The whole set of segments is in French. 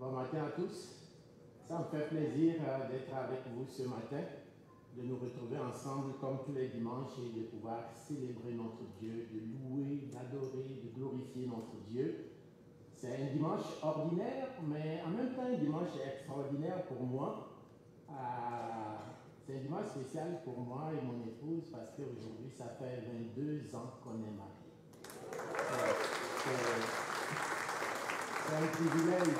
Bon matin à tous. Ça me fait plaisir d'être avec vous ce matin, de nous retrouver ensemble comme tous les dimanches et de pouvoir célébrer notre Dieu, de louer, d'adorer, de glorifier notre Dieu. C'est un dimanche ordinaire, mais en même temps un dimanche extraordinaire pour moi. C'est un dimanche spécial pour moi et mon épouse parce qu'aujourd'hui, ça fait 22 ans qu'on est mariés. C'est un privilège.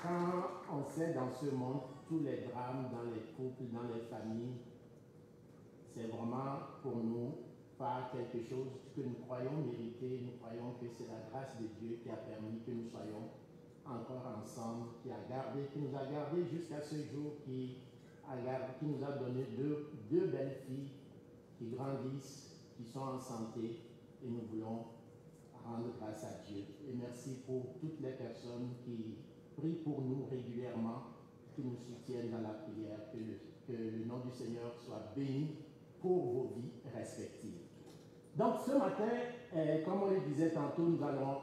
Quand on sait dans ce monde tous les drames dans les couples, dans les familles, c'est vraiment pour nous pas quelque chose que nous croyons mériter. Nous croyons que c'est la grâce de Dieu qui a permis que nous soyons encore ensemble, qui nous a gardés jusqu'à ce jour, qui nous a donné deux belles filles qui grandissent, qui sont en santé, et nous voulons rendre grâce à Dieu. Et merci pour toutes les personnes qui prient pour nous régulièrement, qui nous soutiennent dans la prière, que le nom du Seigneur soit béni pour vos vies respectives. Donc ce matin, comme on le disait tantôt, nous allons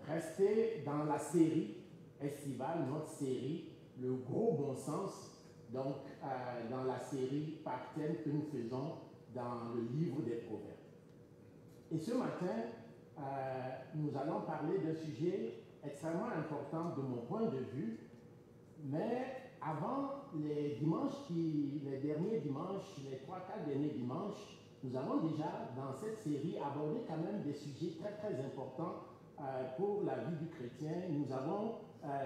rester dans la série estivale, notre série, le gros bon sens, donc dans la série par thème que nous faisons dans le livre des Proverbes. Et ce matin, nous allons parler d'un sujet extrêmement important de mon point de vue, mais avant les derniers dimanches, les 3-4 derniers dimanches, nous avons déjà dans cette série abordé quand même des sujets très très importants pour la vie du chrétien. Nous avons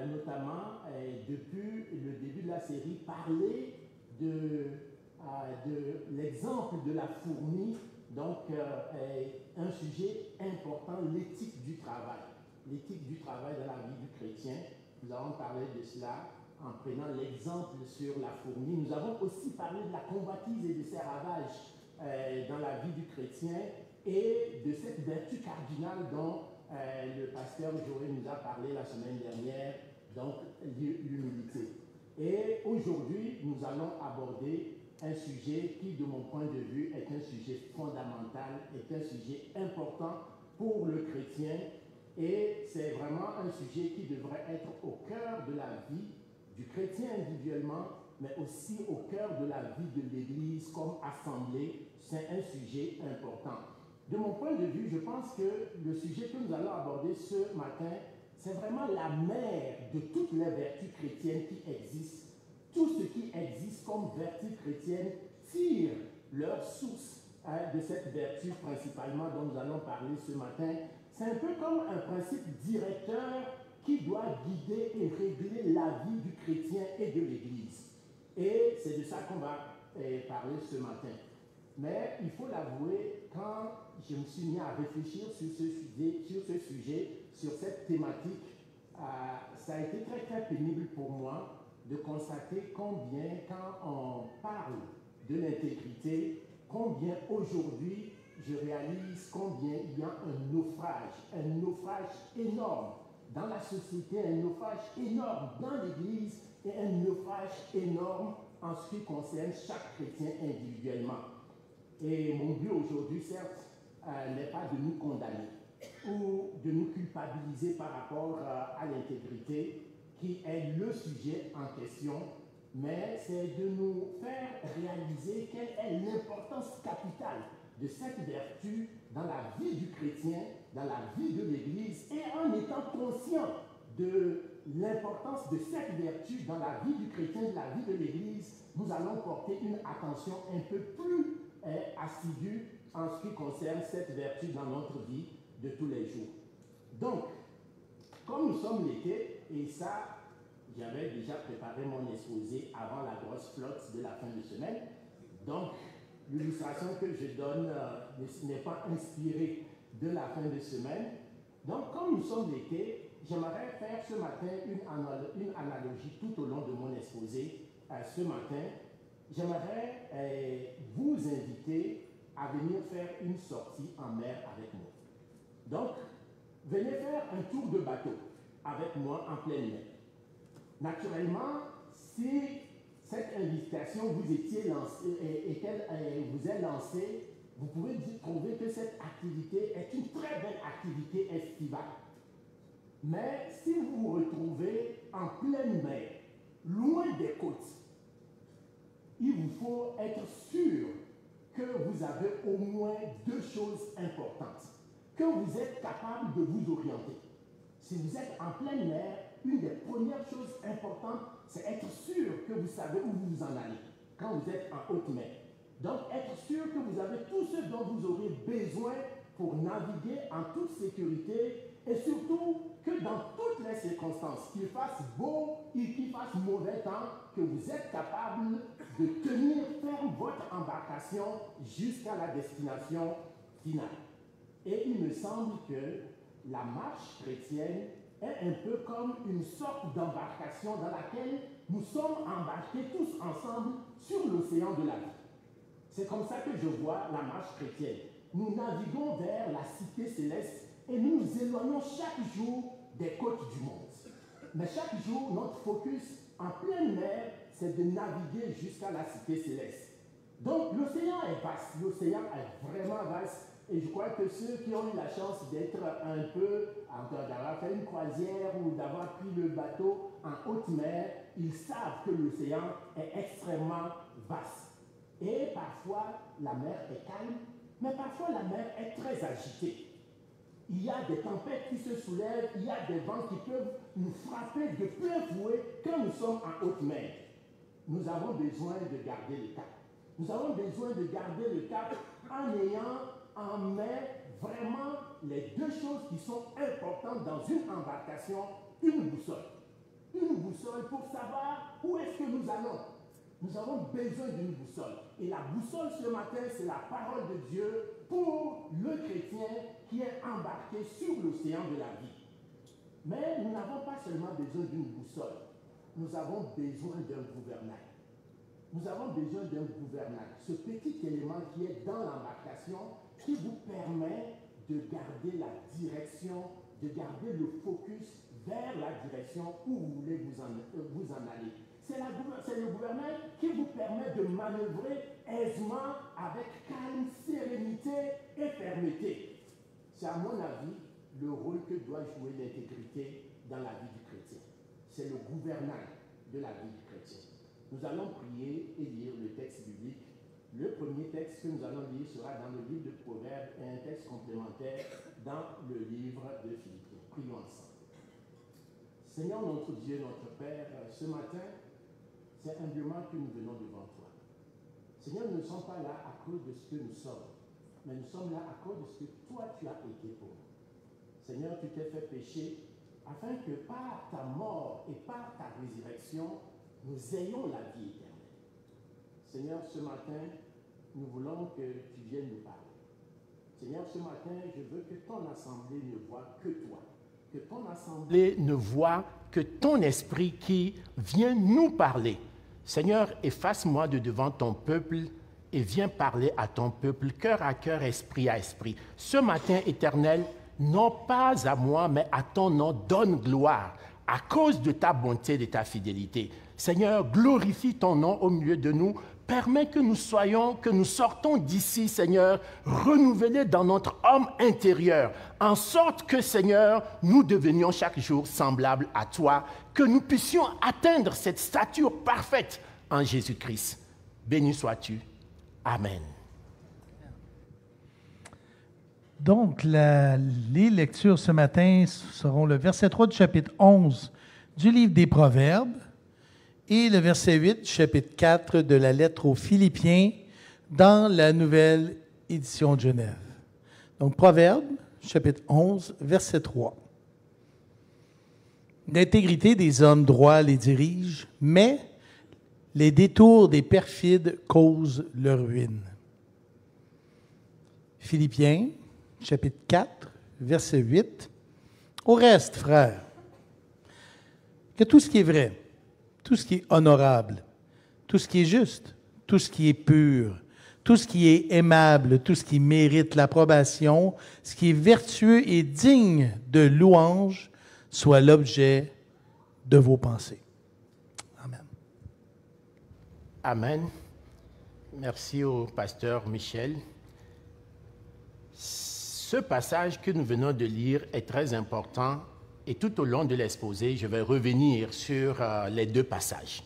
notamment, depuis le début de la série, parlé de l'exemple de la fourmi, donc un sujet important, l'éthique du travail. L'éthique du travail dans la vie du chrétien. Nous avons parlé de cela en prenant l'exemple sur la fourmi. Nous avons aussi parlé de la convoitise et de ses ravages dans la vie du chrétien et de cette vertu cardinale dont le pasteur Joël nous a parlé la semaine dernière, donc l'humilité. Et aujourd'hui, nous allons aborder un sujet qui, de mon point de vue, est un sujet fondamental, est un sujet important pour le chrétien, et c'est vraiment un sujet qui devrait être au cœur de la vie du chrétien individuellement, mais aussi au cœur de la vie de l'Église comme assemblée. C'est un sujet important. De mon point de vue, je pense que le sujet que nous allons aborder ce matin, c'est vraiment la mère de toutes les vertus chrétiennes qui existent. Tout ce qui existe comme vertu chrétienne tire leur source de cette vertu principalement dont nous allons parler ce matin. C'est un peu comme un principe directeur qui doit guider et régler la vie du chrétien et de l'Église. Et c'est de ça qu'on va parler ce matin. Mais il faut l'avouer, quand je me suis mis à réfléchir sur ce sujet, sur cette thématique, ça a été très très pénible pour moi de constater combien, quand on parle de l'intégrité, combien aujourd'hui je réalise combien il y a un naufrage énorme dans la société, un naufrage énorme dans l'Église et un naufrage énorme en ce qui concerne chaque chrétien individuellement. Et mon but aujourd'hui, certes, n'est pas de nous condamner ou de nous culpabiliser par rapport à l'intégrité, qui est le sujet en question, mais c'est de nous faire réaliser quelle est l'importance capitale de cette vertu dans la vie du chrétien, dans la vie de l'Église, et en étant conscient de l'importance de cette vertu dans la vie du chrétien, de la vie de l'Église, nous allons porter une attention un peu plus assidue en ce qui concerne cette vertu dans notre vie de tous les jours. Donc, comme nous sommes l'été, et ça, j'avais déjà préparé mon exposé avant la grosse flotte de la fin de semaine, donc l'illustration que je donne n'est pas inspirée de la fin de semaine. Donc, comme nous sommes l'été, j'aimerais faire ce matin une analogie tout au long de mon exposé. Ce matin, j'aimerais vous inviter à venir faire une sortie en mer avec moi. Donc, venez faire un tour de bateau avec moi en pleine mer. Naturellement, si cette invitation vous étiez lancée et qu'elle vous est lancée, vous pouvez trouver que cette activité est une très belle activité estivale. Mais si vous vous retrouvez trouvez en pleine mer, loin des côtes, il vous faut être sûr que vous avez au moins deux choses importantes, que vous êtes capable de vous orienter. Si vous êtes en pleine mer, une des premières choses importantes, c'est être sûr que vous savez où vous en allez quand vous êtes en haute mer. Donc, être sûr que vous avez tout ce dont vous aurez besoin pour naviguer en toute sécurité et surtout que dans toutes les circonstances, qu'il fasse beau ou qu'il fasse mauvais temps, que vous êtes capable de tenir ferme votre embarcation jusqu'à la destination finale. Et il me semble que la marche chrétienne est un peu comme une sorte d'embarcation dans laquelle nous sommes embarqués tous ensemble sur l'océan de la vie. C'est comme ça que je vois la marche chrétienne. Nous naviguons vers la cité céleste et nous nous éloignons chaque jour des côtes du monde. Mais chaque jour, notre focus en pleine mer, c'est de naviguer jusqu'à la cité céleste. Donc l'océan est vaste, l'océan est vraiment vaste. Et je crois que ceux qui ont eu la chance d'être un peu, d'avoir fait une croisière ou d'avoir pris le bateau en haute mer, ils savent que l'océan est extrêmement vaste. Et parfois, la mer est calme, mais parfois la mer est très agitée. Il y a des tempêtes qui se soulèvent, il y a des vents qui peuvent nous frapper de plein fouet quand nous sommes en haute mer. Nous avons besoin de garder le cap. Nous avons besoin de garder le cap en ayant en main vraiment les deux choses qui sont importantes dans une embarcation, une boussole. Une boussole pour savoir où est-ce que nous allons. Nous avons besoin d'une boussole. Et la boussole ce matin, c'est la parole de Dieu pour le chrétien qui est embarqué sur l'océan de la vie. Mais nous n'avons pas seulement besoin d'une boussole, nous avons besoin d'un gouvernail. Nous avons besoin d'un gouvernail, ce petit élément qui est dans l'embarcation qui vous permet de garder la direction, de garder le focus vers la direction où vous voulez vous en aller. C'est le gouvernail qui vous permet de manœuvrer aisément avec calme, sérénité et fermeté. C'est à mon avis le rôle que doit jouer l'intégrité dans la vie du chrétien. C'est le gouvernail de la vie du chrétien. Nous allons prier et lire le texte biblique. Le premier texte que nous allons lire sera dans le livre de Proverbes et un texte complémentaire dans le livre de Philippiens. Prions ensemble. Seigneur notre Dieu, notre Père, ce matin, c'est humblement que nous venons devant toi. Seigneur, nous ne sommes pas là à cause de ce que nous sommes, mais nous sommes là à cause de ce que toi tu as été pour nous. Seigneur, tu t'es fait pécher afin que par ta mort et par ta résurrection, nous ayons la vie éternelle. Seigneur, ce matin, nous voulons que tu viennes nous parler. Seigneur, ce matin, je veux que ton assemblée ne voie que toi. Que ton assemblée ne voie que ton esprit qui vient nous parler. Seigneur, efface-moi de devant ton peuple et viens parler à ton peuple, cœur à cœur, esprit à esprit. Ce matin, Éternel, non pas à moi, mais à ton nom, donne gloire à cause de ta bonté et de ta fidélité. Seigneur, glorifie ton nom au milieu de nous. Permets que nous sortons d'ici, Seigneur, renouvelés dans notre homme intérieur, en sorte que, Seigneur, nous devenions chaque jour semblables à toi, que nous puissions atteindre cette stature parfaite en Jésus-Christ. Béni sois-tu. Amen. Donc, les lectures ce matin seront le verset 3 du chapitre 11 du livre des Proverbes, et le verset 8 du chapitre 4 de la lettre aux Philippiens dans la nouvelle édition de Genève. Donc, Proverbes, chapitre 11, verset 3. L'intégrité des hommes droits les dirige, mais les détours des perfides causent leur ruine. Philippiens, chapitre 4, verset 8. Au reste, frères, que tout ce qui est vrai, tout ce qui est honorable, tout ce qui est juste, tout ce qui est pur, tout ce qui est aimable, tout ce qui mérite l'approbation, ce qui est vertueux et digne de louange, soit l'objet de vos pensées. Amen. Amen. Merci au pasteur Michel. Ce passage que nous venons de lire est très important et tout au long de l'exposé, je vais revenir sur les deux passages.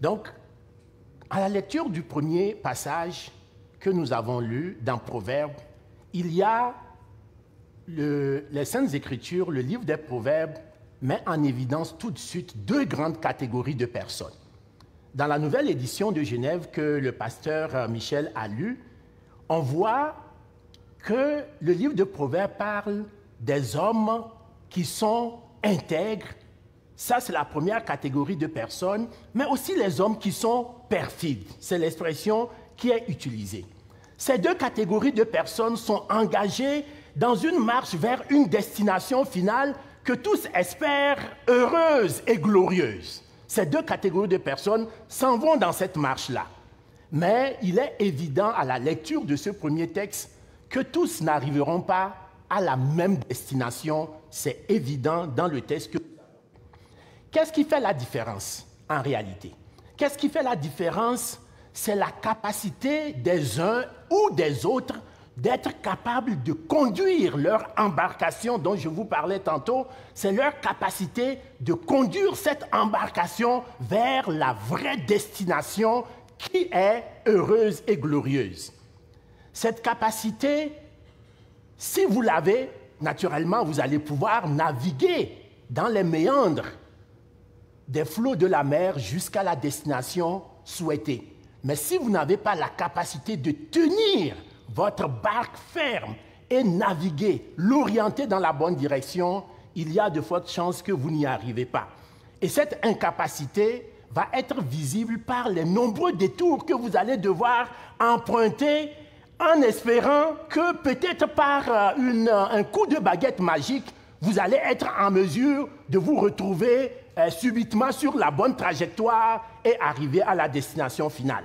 Donc, à la lecture du premier passage que nous avons lu dans Proverbes, il y a les Saintes Écritures, le livre des Proverbes, met en évidence tout de suite deux grandes catégories de personnes. Dans la nouvelle édition de Genève que le pasteur Michel a lue, on voit que le livre de Proverbes parle des hommes qui sont intègres. Ça, c'est la première catégorie de personnes, mais aussi les hommes qui sont perfides. C'est l'expression qui est utilisée. Ces deux catégories de personnes sont engagées dans une marche vers une destination finale que tous espèrent heureuse et glorieuse. Ces deux catégories de personnes s'en vont dans cette marche-là. Mais il est évident à la lecture de ce premier texte que tous n'arriveront pas à la même destination. C'est évident dans le texte. Qu'est-ce qui fait la différence en réalité? Qu'est-ce qui fait la différence? C'est la capacité des uns ou des autres d'être capables de conduire leur embarcation dont je vous parlais tantôt. C'est leur capacité de conduire cette embarcation vers la vraie destination qui est heureuse et glorieuse. Cette capacité, si vous l'avez, naturellement, vous allez pouvoir naviguer dans les méandres des flots de la mer jusqu'à la destination souhaitée. Mais si vous n'avez pas la capacité de tenir votre barque ferme et naviguer, l'orienter dans la bonne direction, il y a de fortes chances que vous n'y arrivez pas. Et cette incapacité va être visible par les nombreux détours que vous allez devoir emprunter en espérant que peut-être par un coup de baguette magique, vous allez être en mesure de vous retrouver subitement sur la bonne trajectoire et arriver à la destination finale.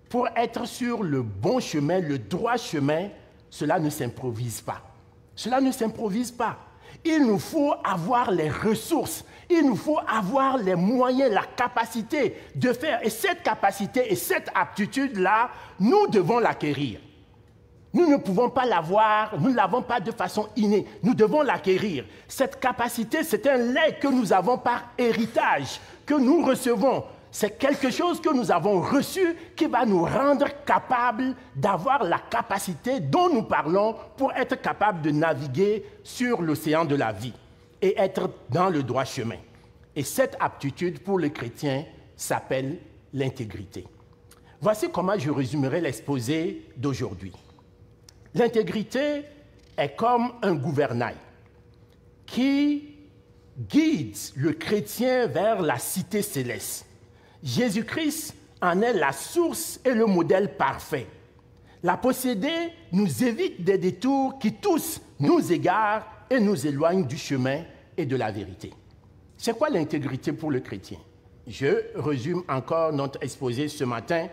Pour être sur le bon chemin, le droit chemin, cela ne s'improvise pas. Cela ne s'improvise pas. Il nous faut avoir les ressources, il nous faut avoir les moyens, la capacité de faire. Et cette capacité et cette aptitude-là, nous devons l'acquérir. Nous ne pouvons pas l'avoir, nous ne l'avons pas de façon innée. Nous devons l'acquérir. Cette capacité, c'est un legs que nous avons par héritage, que nous recevons. C'est quelque chose que nous avons reçu qui va nous rendre capables d'avoir la capacité dont nous parlons pour être capables de naviguer sur l'océan de la vie et être dans le droit chemin. Et cette aptitude pour le chrétien s'appelle l'intégrité. Voici comment je résumerai l'exposé d'aujourd'hui. L'intégrité est comme un gouvernail qui guide le chrétien vers la cité céleste. Jésus-Christ en est la source et le modèle parfait. La posséder nous évite des détours qui tous nous égarent et nous éloignent du chemin et de la vérité. C'est quoi l'intégrité pour le chrétien? Je résume encore notre exposé ce matin.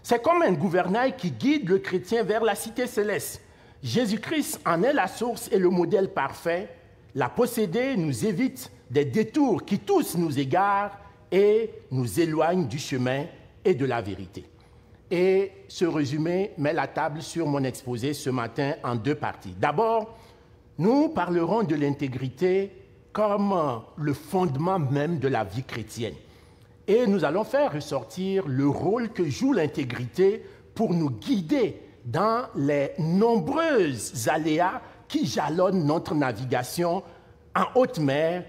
C'est comme un gouvernail qui guide le chrétien vers la cité céleste. Jésus-Christ en est la source et le modèle parfait. La posséder nous évite des détours qui tous nous égarent et nous éloigne du chemin et de la vérité. Et ce résumé met la table sur mon exposé ce matin en deux parties. D'abord, nous parlerons de l'intégrité comme le fondement même de la vie chrétienne. Et nous allons faire ressortir le rôle que joue l'intégrité pour nous guider dans les nombreuses aléas qui jalonnent notre navigation en haute mer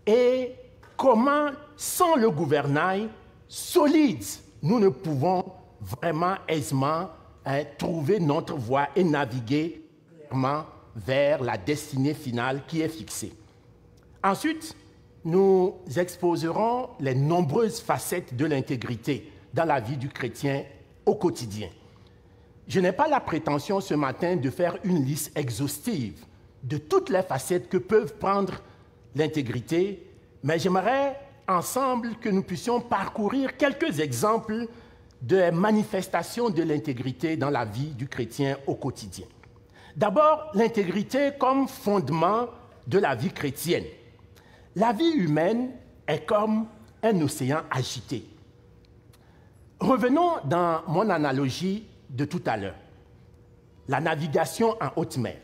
et comment, sans le gouvernail solide, nous ne pouvons vraiment aisément trouver notre voie et naviguer clairement vers la destinée finale qui est fixée. Ensuite, nous exposerons les nombreuses facettes de l'intégrité dans la vie du chrétien au quotidien. Je n'ai pas la prétention ce matin de faire une liste exhaustive de toutes les facettes que peuvent prendre l'intégrité, mais j'aimerais ensemble que nous puissions parcourir quelques exemples de manifestations de l'intégrité dans la vie du chrétien au quotidien. D'abord, l'intégrité comme fondement de la vie chrétienne. La vie humaine est comme un océan agité. Revenons dans mon analogie de tout à l'heure. La navigation en haute mer.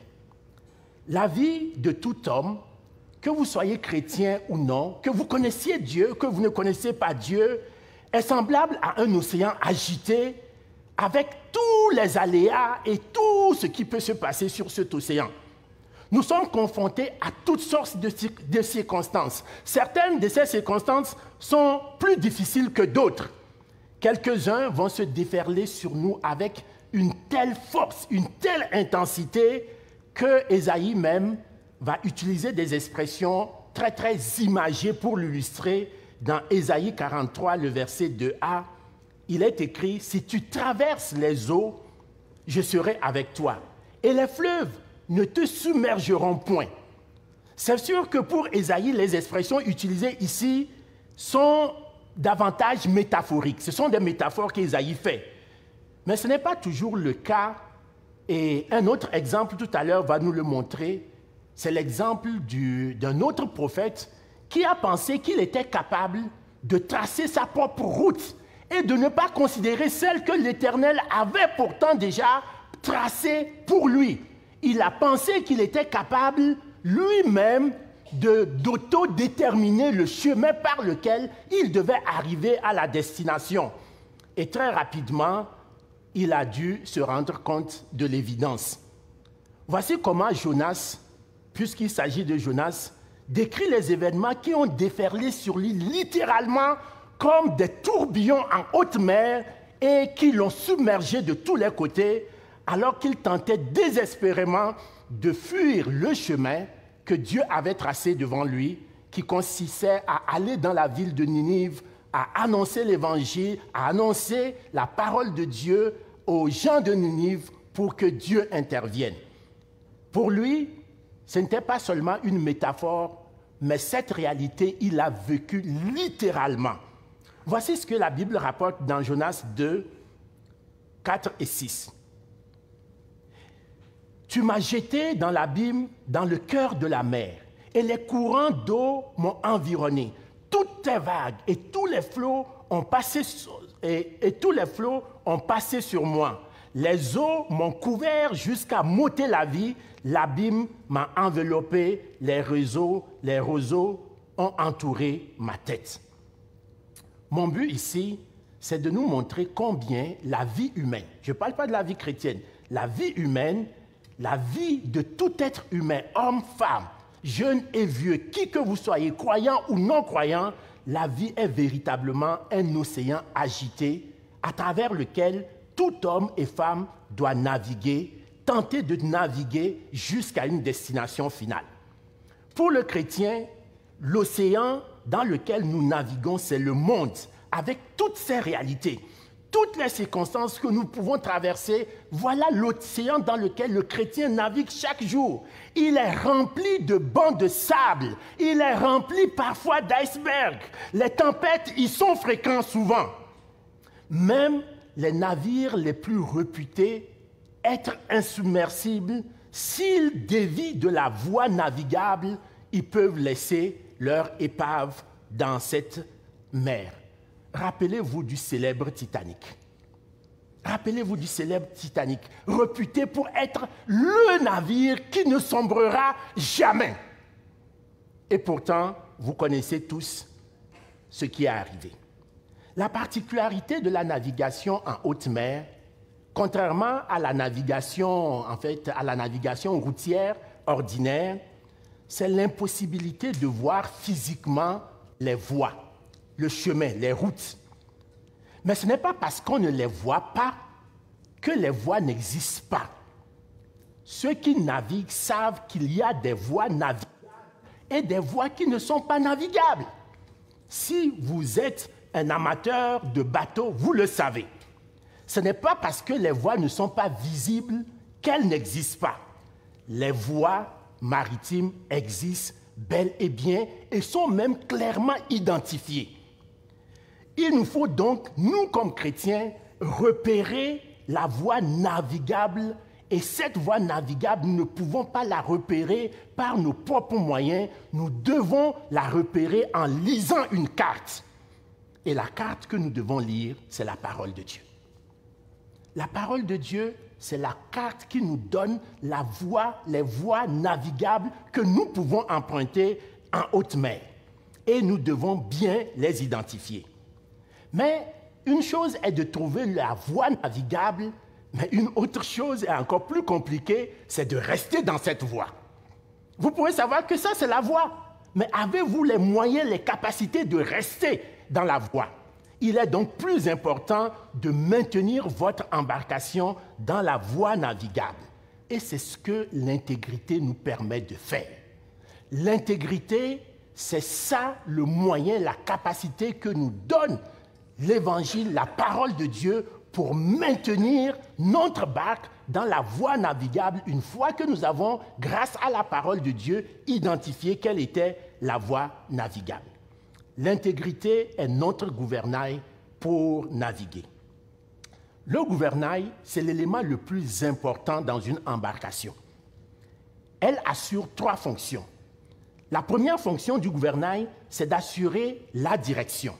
La vie de tout homme que vous soyez chrétien ou non, que vous connaissiez Dieu, que vous ne connaissiez pas Dieu, est semblable à un océan agité avec tous les aléas et tout ce qui peut se passer sur cet océan. Nous sommes confrontés à toutes sortes de circonstances. Certaines de ces circonstances sont plus difficiles que d'autres. Quelques-uns vont se déferler sur nous avec une telle force, une telle intensité que Ésaïe même va utiliser des expressions très, très imagées pour l'illustrer. Dans Ésaïe 43, le verset 2a, il est écrit « Si tu traverses les eaux, je serai avec toi, et les fleuves ne te submergeront point. » C'est sûr que pour Ésaïe, les expressions utilisées ici sont davantage métaphoriques. Ce sont des métaphores qu'Ésaïe fait. Mais ce n'est pas toujours le cas. Et un autre exemple tout à l'heure va nous le montrer. C'est l'exemple d'un autre prophète qui a pensé qu'il était capable de tracer sa propre route et de ne pas considérer celle que l'Éternel avait pourtant déjà tracée pour lui. Il a pensé qu'il était capable lui-même d'autodéterminer le chemin par lequel il devait arriver à la destination. Et très rapidement, il a dû se rendre compte de l'évidence. Voici comment Jonas, puisqu'il s'agit de Jonas, décrit les événements qui ont déferlé sur lui littéralement comme des tourbillons en haute mer et qui l'ont submergé de tous les côtés alors qu'il tentait désespérément de fuir le chemin que Dieu avait tracé devant lui, qui consistait à aller dans la ville de Ninive, à annoncer l'évangile, à annoncer la parole de Dieu aux gens de Ninive pour que Dieu intervienne. Pour lui, ce n'était pas seulement une métaphore, mais cette réalité, il l'a vécue littéralement. Voici ce que la Bible rapporte dans Jonas 2, 4 et 6. « Tu m'as jeté dans l'abîme, dans le cœur de la mer, et les courants d'eau m'ont environné. Toutes tes vagues et tous les flots ont passé sur moi. Les eaux m'ont couvert jusqu'à m'ôter la vie. L'abîme m'a enveloppé. Les roseaux ont entouré ma tête. » Mon but ici, c'est de nous montrer combien la vie humaine, je ne parle pas de la vie chrétienne, la vie humaine, la vie de tout être humain, homme, femme, jeune et vieux, qui que vous soyez, croyant ou non croyant, la vie est véritablement un océan agité à travers lequel tout homme et femme doit naviguer, tenter de naviguer jusqu'à une destination finale. Pour le chrétien, l'océan dans lequel nous naviguons, c'est le monde, avec toutes ses réalités, toutes les circonstances que nous pouvons traverser. Voilà l'océan dans lequel le chrétien navigue chaque jour. Il est rempli de bancs de sable, il est rempli parfois d'icebergs. Les tempêtes y sont fréquentes souvent. Même les navires les plus réputés, être insubmersibles, s'ils dévient de la voie navigable, ils peuvent laisser leur épave dans cette mer. Rappelez-vous du célèbre Titanic. Rappelez-vous du célèbre Titanic, réputé pour être le navire qui ne sombrera jamais. Et pourtant, vous connaissez tous ce qui est arrivé. La particularité de la navigation en haute mer, contrairement à la navigation, à la navigation routière ordinaire, c'est l'impossibilité de voir physiquement les voies, le chemin, les routes. Mais ce n'est pas parce qu'on ne les voit pas que les voies n'existent pas. Ceux qui naviguent savent qu'il y a des voies navigables et des voies qui ne sont pas navigables. Si vous êtes un amateur de bateaux, vous le savez. Ce n'est pas parce que les voies ne sont pas visibles qu'elles n'existent pas. Les voies maritimes existent bel et bien et sont même clairement identifiées. Il nous faut donc, nous comme chrétiens, repérer la voie navigable, et cette voie navigable, nous ne pouvons pas la repérer par nos propres moyens, nous devons la repérer en lisant une carte. Et la carte que nous devons lire, c'est la parole de Dieu. La parole de Dieu, c'est la carte qui nous donne les voies navigables que nous pouvons emprunter en haute mer. Et nous devons bien les identifier. Mais une chose est de trouver la voie navigable, mais une autre chose est encore plus compliquée, c'est de rester dans cette voie. Vous pouvez savoir que ça, c'est la voie. Mais avez-vous les moyens, les capacités de rester dans la voie? Il est donc plus important de maintenir votre embarcation dans la voie navigable. Et c'est ce que l'intégrité nous permet de faire. L'intégrité, c'est ça le moyen, la capacité que nous donne l'Évangile, la parole de Dieu, pour maintenir notre barque dans la voie navigable une fois que nous avons, grâce à la parole de Dieu, identifié quelle était la voie navigable. L'intégrité est notre gouvernail pour naviguer. Le gouvernail, c'est l'élément le plus important dans une embarcation. Elle assure 3 fonctions. La première fonction du gouvernail, c'est d'assurer la direction.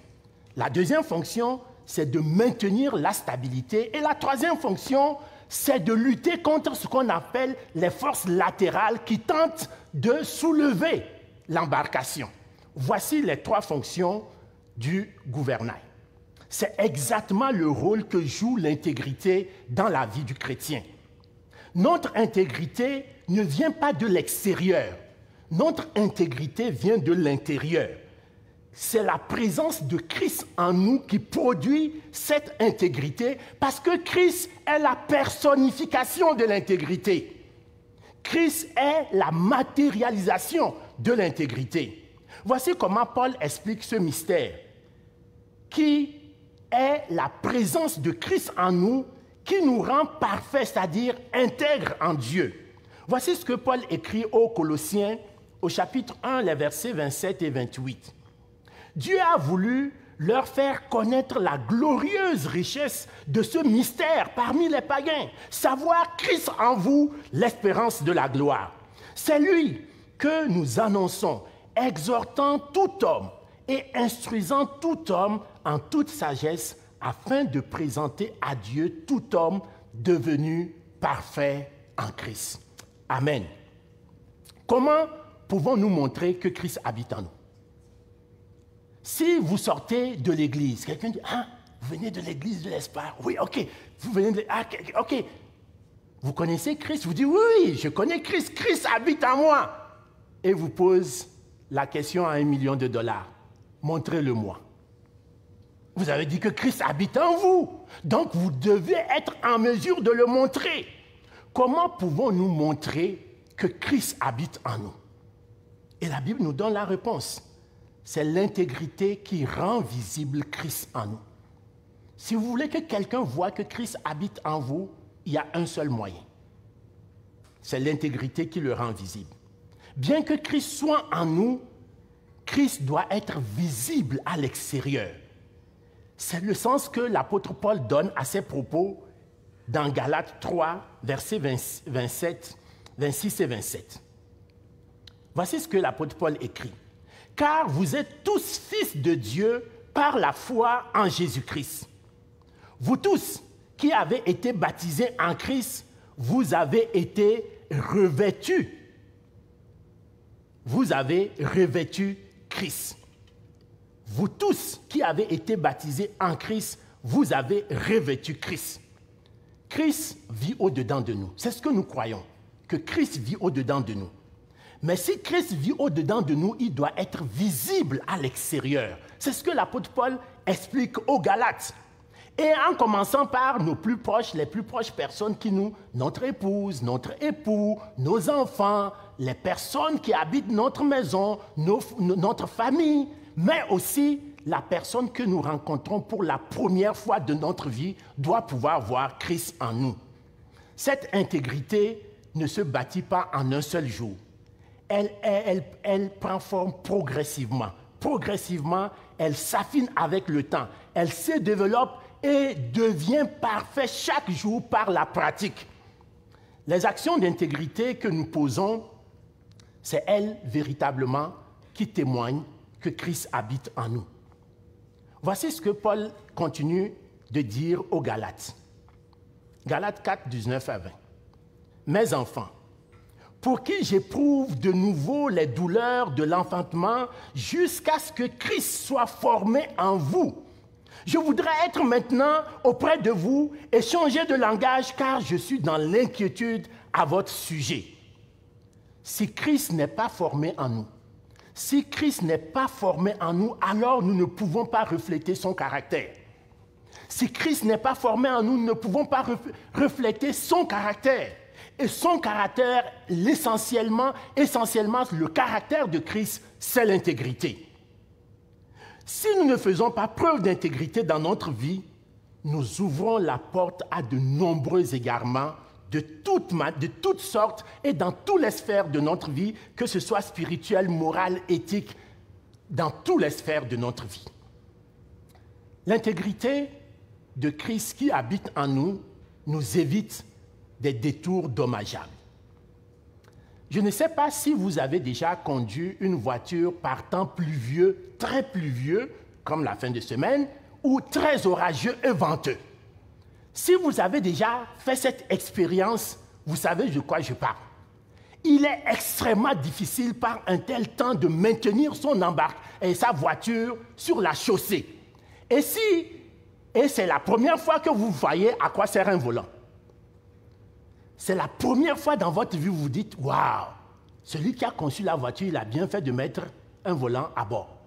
La deuxième fonction, c'est de maintenir la stabilité. Et la troisième fonction, c'est de lutter contre ce qu'on appelle les forces latérales qui tentent de soulever l'embarcation. Voici les 3 fonctions du gouvernail. C'est exactement le rôle que joue l'intégrité dans la vie du chrétien. Notre intégrité ne vient pas de l'extérieur. Notre intégrité vient de l'intérieur. C'est la présence de Christ en nous qui produit cette intégrité parce que Christ est la personnification de l'intégrité. Christ est la matérialisation de l'intégrité. Voici comment Paul explique ce mystère, qui est la présence de Christ en nous qui nous rend parfaits, c'est-à-dire intègres en Dieu. Voici ce que Paul écrit aux Colossiens, au chapitre 1, les versets 27 et 28. Dieu a voulu leur faire connaître la glorieuse richesse de ce mystère parmi les païens, savoir Christ en vous, l'espérance de la gloire. C'est lui que nous annonçons, exhortant tout homme et instruisant tout homme en toute sagesse, afin de présenter à Dieu tout homme devenu parfait en Christ. Amen. Comment pouvons-nous montrer que Christ habite en nous? Si vous sortez de l'église, quelqu'un dit « Ah, vous venez de l'église de l'Espoir? Oui, ok. Vous venez de... Ah, ok. Vous connaissez Christ? Vous dites « Oui, je connais Christ. Christ habite en moi. » Et vous pose la question à $1 million. Montrez-le-moi. Vous avez dit que Christ habite en vous. Donc, vous devez être en mesure de le montrer. Comment pouvons-nous montrer que Christ habite en nous? Et la Bible nous donne la réponse. C'est l'intégrité qui rend visible Christ en nous. Si vous voulez que quelqu'un voie que Christ habite en vous, il y a un seul moyen. C'est l'intégrité qui le rend visible. Bien que Christ soit en nous, Christ doit être visible à l'extérieur. C'est le sens que l'apôtre Paul donne à ses propos dans Galates 3, versets 26 et 27. Voici ce que l'apôtre Paul écrit. « Car vous êtes tous fils de Dieu par la foi en Jésus-Christ. Vous tous qui avez été baptisés en Christ, vous avez été revêtus. Vous avez revêtu Christ. Vous tous qui avez été baptisés en Christ, vous avez revêtu Christ. » Christ vit au-dedans de nous. C'est ce que nous croyons, que Christ vit au-dedans de nous. Mais si Christ vit au-dedans de nous, il doit être visible à l'extérieur. C'est ce que l'apôtre Paul explique aux Galates. Et en commençant par nos plus proches, les plus proches personnes qui nous, notre épouse, notre époux, nos enfants, les personnes qui habitent notre maison, notre famille, mais aussi la personne que nous rencontrons pour la première fois de notre vie doit pouvoir voir Christ en nous. Cette intégrité ne se bâtit pas en un seul jour. Elle prend forme progressivement. Progressivement, elle s'affine avec le temps. Elle se développe et devient parfaite chaque jour par la pratique. Les actions d'intégrité que nous posons, c'est elles véritablement qui témoignent que Christ habite en nous. Voici ce que Paul continue de dire aux Galates. Galates 4, 19 à 20. Mes enfants, pour qui j'éprouve de nouveau les douleurs de l'enfantement jusqu'à ce que Christ soit formé en vous. Je voudrais être maintenant auprès de vous et changer de langage car je suis dans l'inquiétude à votre sujet. Si Christ n'est pas formé en nous, si Christ n'est pas formé en nous, alors nous ne pouvons pas refléter son caractère. Si Christ n'est pas formé en nous, nous ne pouvons pas refléter son caractère. Et son caractère, essentiellement, le caractère de Christ, c'est l'intégrité. Si nous ne faisons pas preuve d'intégrité dans notre vie, nous ouvrons la porte à de nombreux égarements de toutes sortes et dans toutes les sphères de notre vie, que ce soit spirituelle, morale, éthique, dans toutes les sphères de notre vie. L'intégrité de Christ qui habite en nous nous évite des détours dommageables. Je ne sais pas si vous avez déjà conduit une voiture par temps pluvieux, très pluvieux, comme la fin de semaine, ou très orageux et venteux. Si vous avez déjà fait cette expérience, vous savez de quoi je parle. Il est extrêmement difficile par un tel temps de maintenir sa voiture sur la chaussée. Et c'est la première fois que vous voyez à quoi sert un volant. C'est la première fois dans votre vie où vous dites « Waouh, celui qui a conçu la voiture, il a bien fait de mettre un volant à bord. »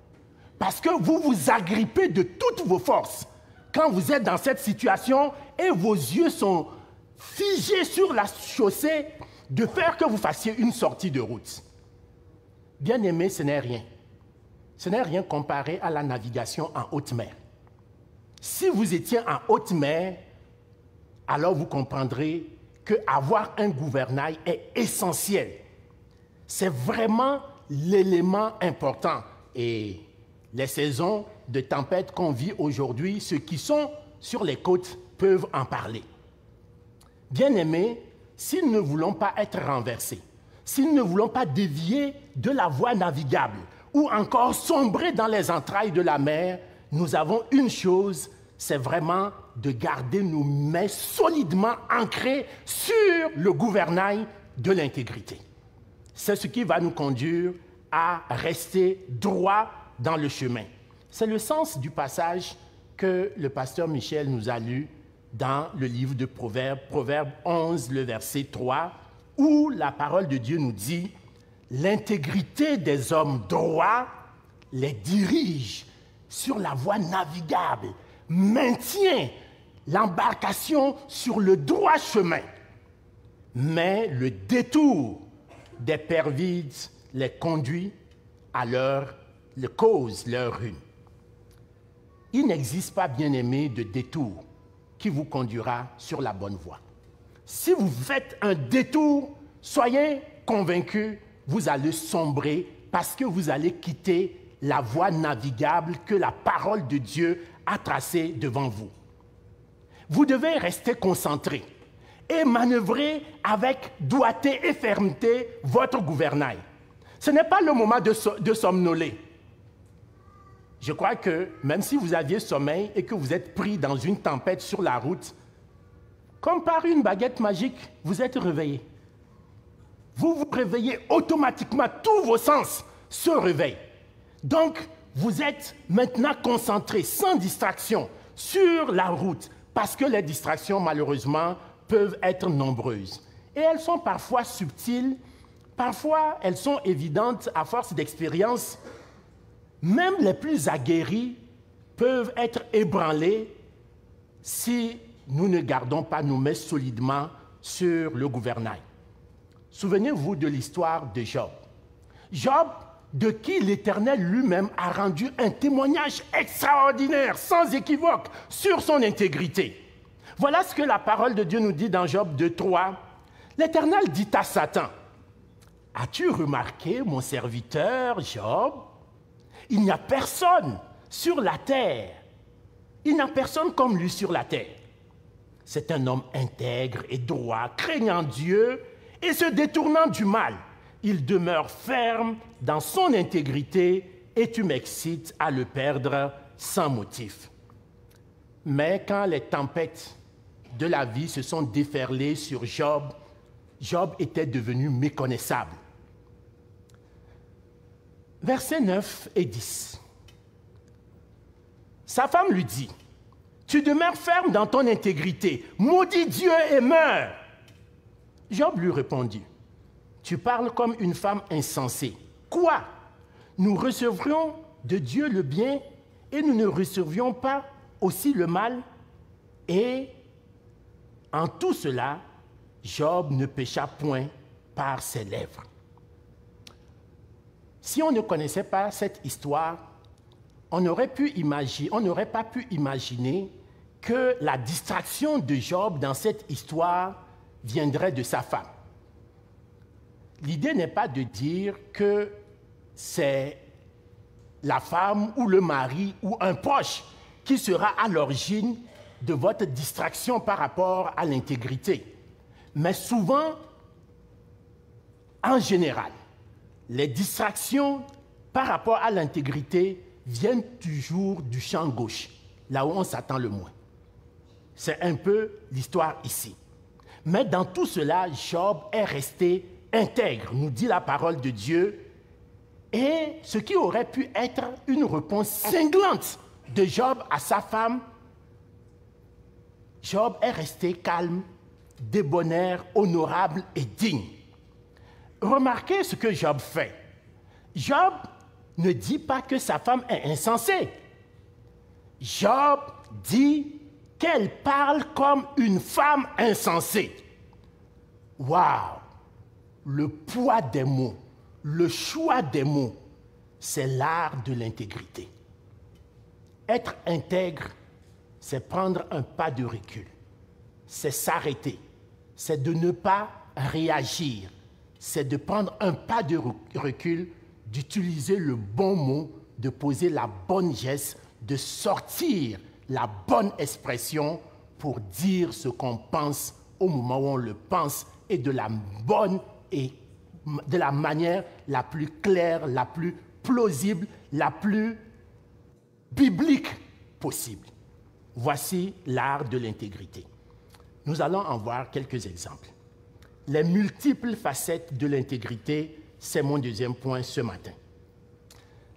Parce que vous vous agrippez de toutes vos forces quand vous êtes dans cette situation et vos yeux sont figés sur la chaussée de faire que vous fassiez une sortie de route. Bien aimé, ce n'est rien. Ce n'est rien comparé à la navigation en haute mer. Si vous étiez en haute mer, alors vous comprendrez qu'avoir un gouvernail est essentiel. C'est vraiment l'élément important. Et les saisons de tempête qu'on vit aujourd'hui, ceux qui sont sur les côtes peuvent en parler. Bien-aimés, si nous ne voulons pas être renversés, si nous ne voulons pas dévier de la voie navigable ou encore sombrer dans les entrailles de la mer, nous avons une chose, c'est vraiment de garder nos mains solidement ancrées sur le gouvernail de l'intégrité. C'est ce qui va nous conduire à rester droit dans le chemin. C'est le sens du passage que le pasteur Michel nous a lu dans le livre de Proverbes, Proverbe 11, le verset 3, où la parole de Dieu nous dit « L'intégrité des hommes droits les dirige sur la voie navigable, maintient l'embarcation sur le droit chemin. Mais le détour des perfides les conduit à cause leur ruine. » Il n'existe pas, bien-aimé, de détour qui vous conduira sur la bonne voie. Si vous faites un détour, soyez convaincus, vous allez sombrer parce que vous allez quitter la voie navigable que la parole de Dieu a tracée devant vous. Vous devez rester concentré et manœuvrer avec doigté et fermeté votre gouvernail. Ce n'est pas le moment de somnoler. Je crois que même si vous aviez sommeil et que vous êtes pris dans une tempête sur la route, comme par une baguette magique, vous êtes réveillé. Vous vous réveillez automatiquement, tous vos sens se réveillent. Donc, vous êtes maintenant concentré, sans distraction, sur la route, parce que les distractions, malheureusement, peuvent être nombreuses. Et elles sont parfois subtiles, parfois elles sont évidentes à force d'expérience. Même les plus aguerris peuvent être ébranlés si nous ne gardons pas nos mains solidement sur le gouvernail. Souvenez-vous de l'histoire de Job. Job, de qui l'Éternel lui-même a rendu un témoignage extraordinaire, sans équivoque, sur son intégrité. Voilà ce que la parole de Dieu nous dit dans Job 2:3. L'Éternel dit à Satan, « As-tu remarqué mon serviteur Job ? Il n'y a personne sur la terre. Il n'y a personne comme lui sur la terre. C'est un homme intègre et droit, craignant Dieu et se détournant du mal. Il demeure ferme dans son intégrité et tu m'excites à le perdre sans motif. » Mais quand les tempêtes de la vie se sont déferlés sur Job. Job était devenu méconnaissable. Versets 9 et 10. Sa femme lui dit, « Tu demeures ferme dans ton intégrité, maudis Dieu et meurs. » Job lui répondit, « Tu parles comme une femme insensée. Quoi? Nous recevrions de Dieu le bien et nous ne recevions pas aussi le mal? » Et en tout cela, Job ne pécha point par ses lèvres. Si on ne connaissait pas cette histoire, on n'aurait pas pu imaginer que la distraction de Job dans cette histoire viendrait de sa femme. L'idée n'est pas de dire que c'est la femme ou le mari ou un proche qui sera à l'origine de votre distraction par rapport à l'intégrité. Mais souvent, en général, les distractions par rapport à l'intégrité viennent toujours du champ gauche, là où on s'attend le moins. C'est un peu l'histoire ici. Mais dans tout cela, Job est resté intègre, nous dit la parole de Dieu. Et ce qui aurait pu être une réponse cinglante de Job à sa femme, Job est resté calme, débonnaire, honorable et digne. Remarquez ce que Job fait. Job ne dit pas que sa femme est insensée. Job dit qu'elle parle comme une femme insensée. Waouh! Le poids des mots, le choix des mots, c'est l'art de l'intégrité. Être intègre, c'est prendre un pas de recul, c'est s'arrêter, c'est de ne pas réagir, c'est de prendre un pas de recul, d'utiliser le bon mot, de poser la bonne geste, de sortir la bonne expression pour dire ce qu'on pense au moment où on le pense et de la bonne et de la manière la plus claire, la plus plausible, la plus biblique possible. Voici l'art de l'intégrité. Nous allons en voir quelques exemples. Les multiples facettes de l'intégrité, c'est mon deuxième point ce matin.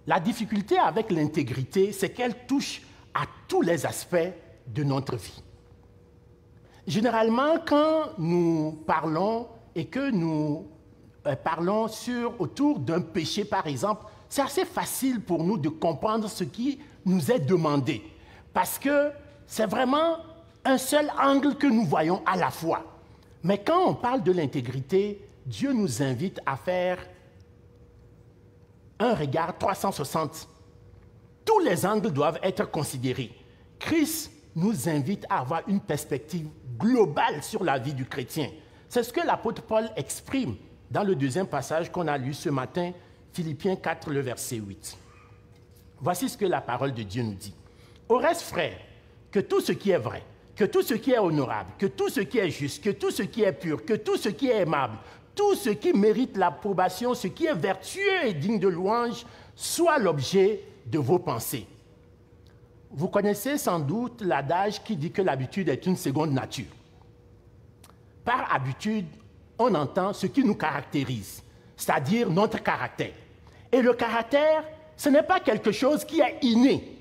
La difficulté avec l'intégrité, c'est qu'elle touche à tous les aspects de notre vie. Généralement, quand nous parlons et que nous parlons autour d'un péché, par exemple, c'est assez facile pour nous de comprendre ce qui nous est demandé, parce que c'est vraiment un seul angle que nous voyons à la fois. Mais quand on parle de l'intégrité, Dieu nous invite à faire un regard 360. Tous les angles doivent être considérés. Christ nous invite à avoir une perspective globale sur la vie du chrétien. C'est ce que l'apôtre Paul exprime dans le deuxième passage qu'on a lu ce matin, Philippiens 4, le verset 8. Voici ce que la parole de Dieu nous dit. Au reste, frères, que tout ce qui est vrai, que tout ce qui est honorable, que tout ce qui est juste, que tout ce qui est pur, que tout ce qui est aimable, tout ce qui mérite l'approbation, ce qui est vertueux et digne de louange, soit l'objet de vos pensées. Vous connaissez sans doute l'adage qui dit que l'habitude est une seconde nature. Par habitude, on entend ce qui nous caractérise, c'est-à-dire notre caractère. Et le caractère, ce n'est pas quelque chose qui est inné.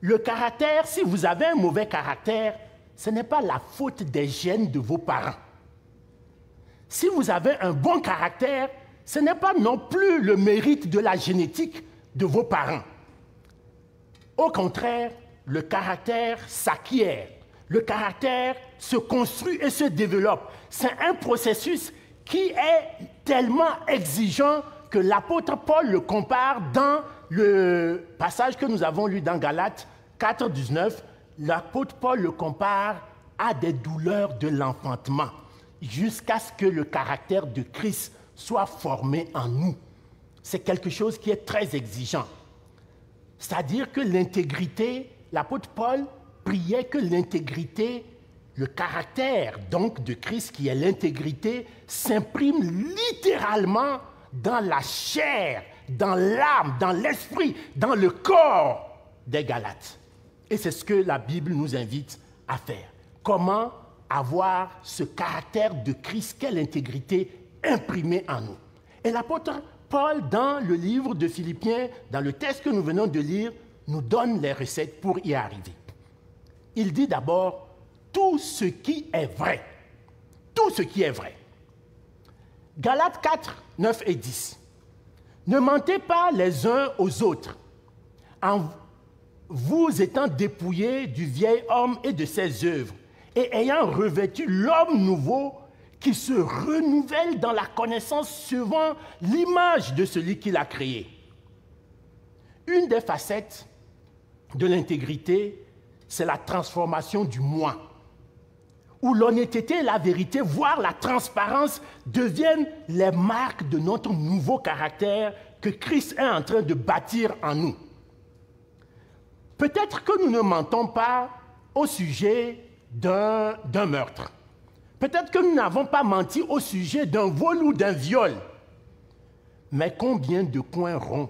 Le caractère, si vous avez un mauvais caractère, ce n'est pas la faute des gènes de vos parents. Si vous avez un bon caractère, ce n'est pas non plus le mérite de la génétique de vos parents. Au contraire, le caractère s'acquiert, le caractère se construit et se développe. C'est un processus qui est tellement exigeant que l'apôtre Paul le compare dans le passage que nous avons lu dans Galates 4, 19. L'apôtre Paul le compare à des douleurs de l'enfantement, jusqu'à ce que le caractère de Christ soit formé en nous. C'est quelque chose qui est très exigeant. C'est-à-dire que l'intégrité, l'apôtre Paul priait que l'intégrité, le caractère donc de Christ qui est l'intégrité, s'imprime littéralement dans la chair, dans l'âme, dans l'esprit, dans le corps des Galates. Et c'est ce que la Bible nous invite à faire. Comment avoir ce caractère de Christ, quelle intégrité imprimée en nous. Et l'apôtre Paul, dans le livre de Philippiens, dans le texte que nous venons de lire, nous donne les recettes pour y arriver. Il dit d'abord, tout ce qui est vrai. Tout ce qui est vrai. Galates 4, 9 et 10. Ne mentez pas les uns aux autres, en vous étant dépouillés du vieil homme et de ses œuvres, et ayant revêtu l'homme nouveau qui se renouvelle dans la connaissance suivant l'image de celui qui l'a créé. Une des facettes de l'intégrité, c'est la transformation du moi, où l'honnêteté et la vérité, voire la transparence, deviennent les marques de notre nouveau caractère que Christ est en train de bâtir en nous. Peut-être que nous ne mentons pas au sujet d'un meurtre. Peut-être que nous n'avons pas menti au sujet d'un vol ou d'un viol. Mais combien de coins ronds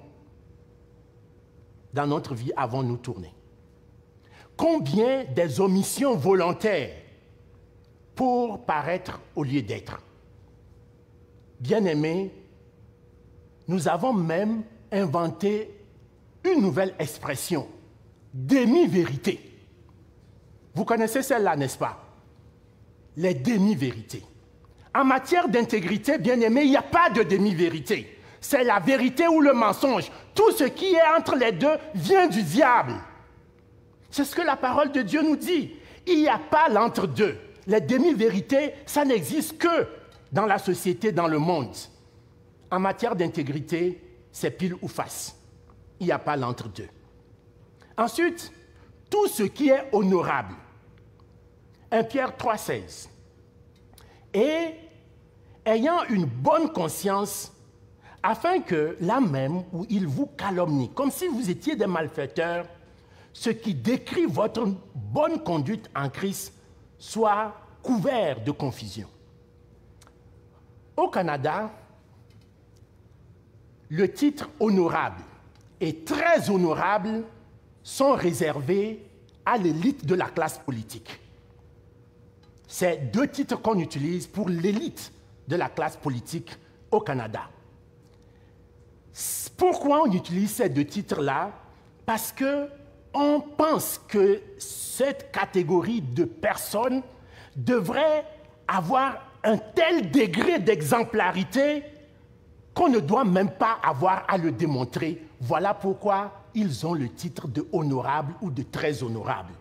dans notre vie avons-nous tourné? Combien des omissions volontaires pour paraître au lieu d'être? Bien-aimés, nous avons même inventé une nouvelle expression, demi-vérité. Vous connaissez celle-là, n'est-ce pas? Les demi-vérités. En matière d'intégrité, bien-aimés, il n'y a pas de demi-vérité. C'est la vérité ou le mensonge. Tout ce qui est entre les deux vient du diable. C'est ce que la parole de Dieu nous dit. Il n'y a pas l'entre-deux. Les demi-vérités, ça n'existe que dans la société, dans le monde. En matière d'intégrité, c'est pile ou face. Il n'y a pas l'entre-deux. Ensuite, tout ce qui est honorable. 1 Pierre 3, 16. Et ayant une bonne conscience, afin que là même où il vous calomnie, comme si vous étiez des malfaiteurs, ce qui décrit votre bonne conduite en Christ soit couvert de confusion. Au Canada, le titre honorable et très honorable sont réservés à l'élite de la classe politique. C'est deux titres qu'on utilise pour l'élite de la classe politique au Canada. Pourquoi on utilise ces deux titres-là? Parce qu'on pense que cette catégorie de personnes devrait avoir un tel degré d'exemplarité qu'on ne doit même pas avoir à le démontrer. Voilà pourquoi ils ont le titre de honorable ou de très honorable.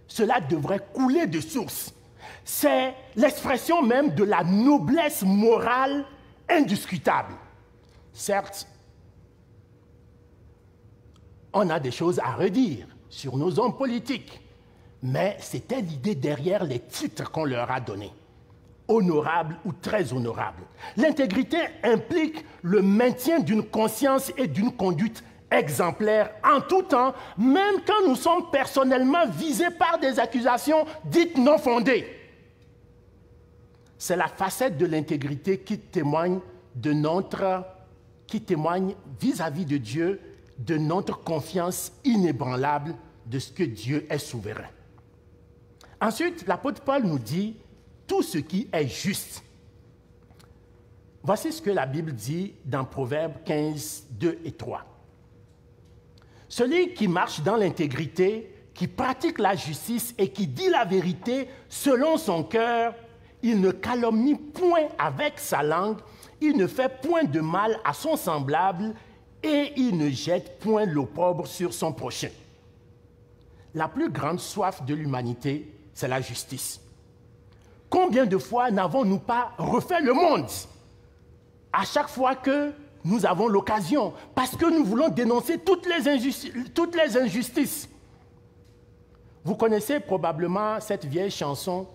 Cela devrait couler de source. C'est l'expression même de la noblesse morale indiscutable. Certes, on a des choses à redire sur nos hommes politiques, mais c'était l'idée derrière les titres qu'on leur a donnés. Honorable ou très honorable. L'intégrité implique le maintien d'une conscience et d'une conduite exemplaire en tout temps, même quand nous sommes personnellement visés par des accusations dites non fondées. C'est la facette de l'intégrité qui témoigne vis-à-vis de Dieu de notre confiance inébranlable de ce que Dieu est souverain. Ensuite, l'apôtre Paul nous dit tout ce qui est juste. Voici ce que la Bible dit dans Proverbes 15, 2 et 3. Celui qui marche dans l'intégrité, qui pratique la justice et qui dit la vérité selon son cœur, il ne calomnie point avec sa langue, il ne fait point de mal à son semblable et il ne jette point l'opprobre sur son prochain. La plus grande soif de l'humanité, c'est la justice. Combien de fois n'avons-nous pas refait le monde? À chaque fois que nous avons l'occasion, parce que nous voulons dénoncer toutes les injustices. Vous connaissez probablement cette vieille chanson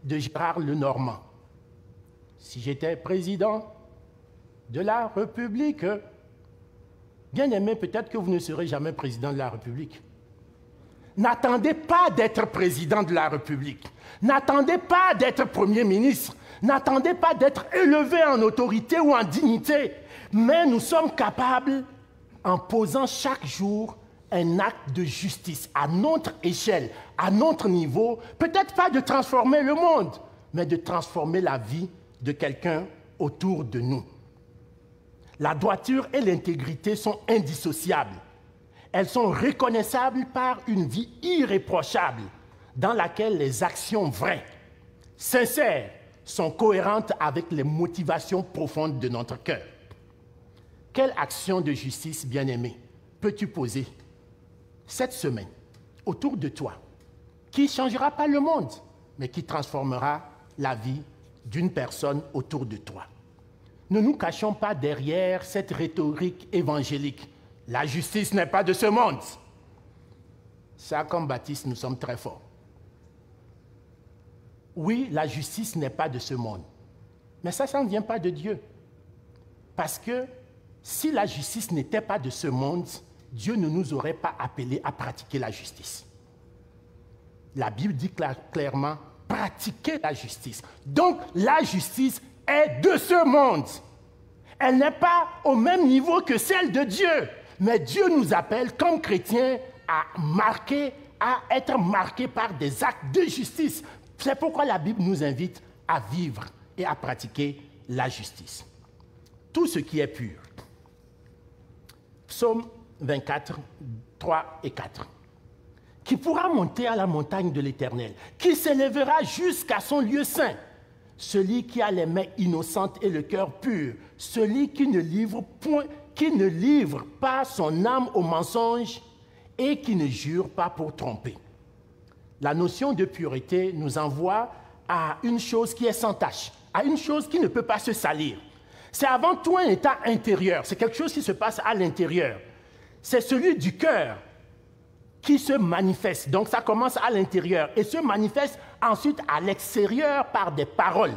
de Gérard Lenormand. Si j'étais président de la République, bien aimé, peut-être que vous ne serez jamais président de la République. N'attendez pas d'être président de la République. N'attendez pas d'être Premier ministre. N'attendez pas d'être élevé en autorité ou en dignité. Mais nous sommes capables, en posant chaque jour un acte de justice à notre échelle, à notre niveau, peut-être pas de transformer le monde, mais de transformer la vie de quelqu'un autour de nous. La droiture et l'intégrité sont indissociables. Elles sont reconnaissables par une vie irréprochable dans laquelle les actions vraies, sincères, sont cohérentes avec les motivations profondes de notre cœur. Quelle action de justice, bien-aimé, peux-tu poser cette semaine autour de toi qui ne changera pas le monde, mais qui transformera la vie d'une personne autour de toi? Ne nous cachons pas derrière cette rhétorique évangélique. La justice n'est pas de ce monde. Ça, comme Baptiste, nous sommes très forts. Oui, la justice n'est pas de ce monde. Mais ça ne vient pas de Dieu. Parce que si la justice n'était pas de ce monde, Dieu ne nous aurait pas appelés à pratiquer la justice. La Bible dit clairement, pratiquer la justice. Donc, la justice est de ce monde. Elle n'est pas au même niveau que celle de Dieu. Mais Dieu nous appelle, comme chrétiens, à être marqués par des actes de justice. C'est pourquoi la Bible nous invite à vivre et à pratiquer la justice. Tout ce qui est pur. Psaume 24, 3 et 4. Qui pourra monter à la montagne de l'Éternel, qui s'élèvera jusqu'à son lieu saint. Celui qui a les mains innocentes et le cœur pur, celui qui ne livre pas son âme au mensonge et qui ne jure pas pour tromper. La notion de pureté nous envoie à une chose qui est sans tache, à une chose qui ne peut pas se salir. C'est avant tout un état intérieur, c'est quelque chose qui se passe à l'intérieur. C'est celui du cœur qui se manifeste. Donc ça commence à l'intérieur et se manifeste ensuite à l'extérieur par des paroles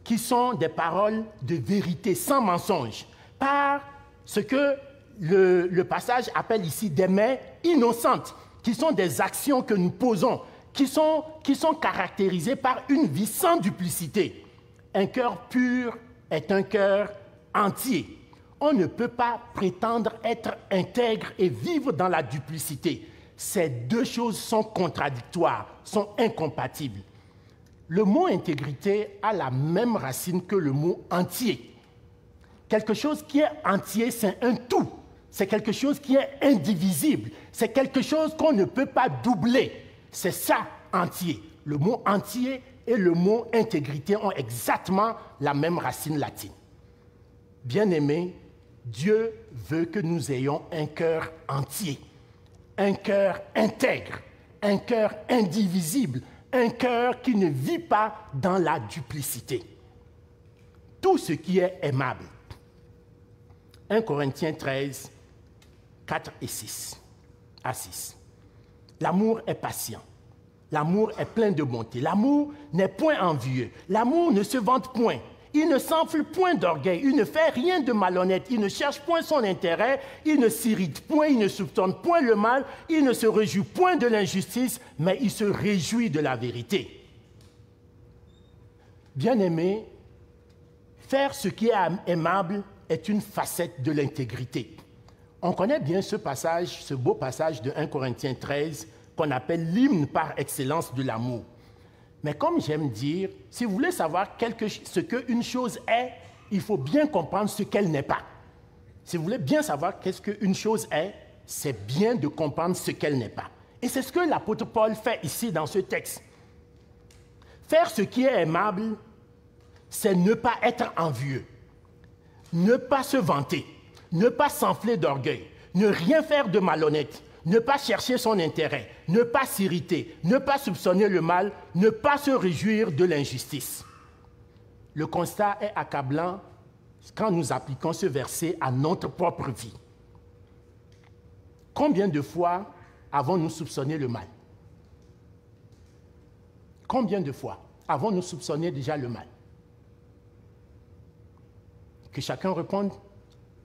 qui sont des paroles de vérité, sans mensonge, par ce que le passage appelle ici des mains innocentes, qui sont des actions que nous posons, qui sont caractérisées par une vie sans duplicité. Un cœur pur est un cœur entier. On ne peut pas prétendre être intègre et vivre dans la duplicité. Ces deux choses sont contradictoires, sont incompatibles. Le mot intégrité a la même racine que le mot entier. Quelque chose qui est entier, c'est un tout. C'est quelque chose qui est indivisible. C'est quelque chose qu'on ne peut pas doubler. C'est ça, entier. Le mot entier et le mot intégrité ont exactement la même racine latine. Bien-aimés, Dieu veut que nous ayons un cœur entier, un cœur intègre, un cœur indivisible, un cœur qui ne vit pas dans la duplicité. Tout ce qui est aimable. 1 Corinthiens 13, 4 et 6 à 6. L'amour est patient. L'amour est plein de bonté. L'amour n'est point envieux. L'amour ne se vante point. Il ne s'enfle point d'orgueil. Il ne fait rien de malhonnête. Il ne cherche point son intérêt. Il ne s'irrite point. Il ne soupçonne point le mal. Il ne se réjouit point de l'injustice, mais il se réjouit de la vérité. Bien-aimé, faire ce qui est aimable est une facette de l'intégrité. On connaît bien ce passage, ce beau passage de 1 Corinthiens 13, qu'on appelle l'hymne par excellence de l'amour. Mais comme j'aime dire, si vous voulez savoir ce qu'une chose est, il faut bien comprendre ce qu'elle n'est pas. Si vous voulez bien savoir qu'est-ce qu'une chose est, c'est bien de comprendre ce qu'elle n'est pas. Et c'est ce que l'apôtre Paul fait ici dans ce texte. Faire ce qui est aimable, c'est ne pas être envieux, ne pas se vanter, ne pas s'enfler d'orgueil, ne rien faire de malhonnête, ne pas chercher son intérêt, ne pas s'irriter, ne pas soupçonner le mal, ne pas se réjouir de l'injustice. Le constat est accablant quand nous appliquons ce verset à notre propre vie. Combien de fois avons-nous soupçonné le mal? Combien de fois avons-nous soupçonné déjà le mal? Que chacun réponde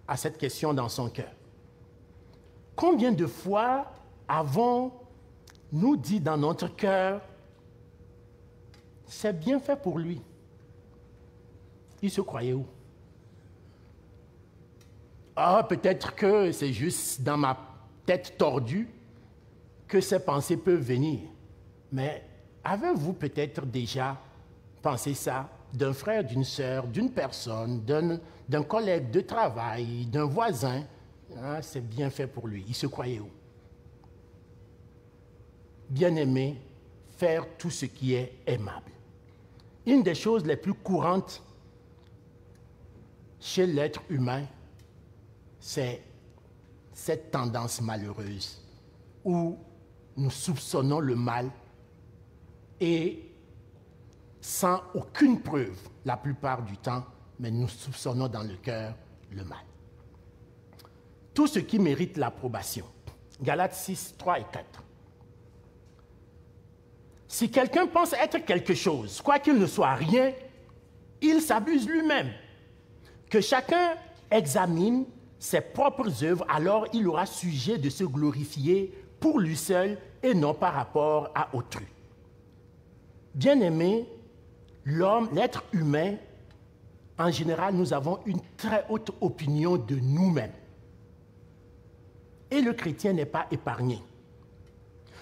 à cette question dans son cœur. Combien de fois avons-nous dit dans notre cœur, c'est bien fait pour lui? Il se croyait où? Ah, peut-être que c'est juste dans ma tête tordue que ces pensées peuvent venir. Mais avez-vous peut-être déjà pensé ça d'un frère, d'une sœur, d'une personne, d'un collègue de travail, d'un voisin? Ah, c'est bien fait pour lui. Il se croyait où? Bien-aimé, faire tout ce qui est aimable. Une des choses les plus courantes chez l'être humain, c'est cette tendance malheureuse où nous soupçonnons le mal et sans aucune preuve, la plupart du temps, mais nous soupçonnons dans le cœur le mal. Tout ce qui mérite l'approbation. Galates 6, 3 et 4. Si quelqu'un pense être quelque chose, quoiqu'il ne soit rien, il s'abuse lui-même. Que chacun examine ses propres œuvres, alors il aura sujet de se glorifier pour lui seul et non par rapport à autrui. Bien-aimé, l'homme, l'être humain, en général, nous avons une très haute opinion de nous-mêmes. Et le chrétien n'est pas épargné.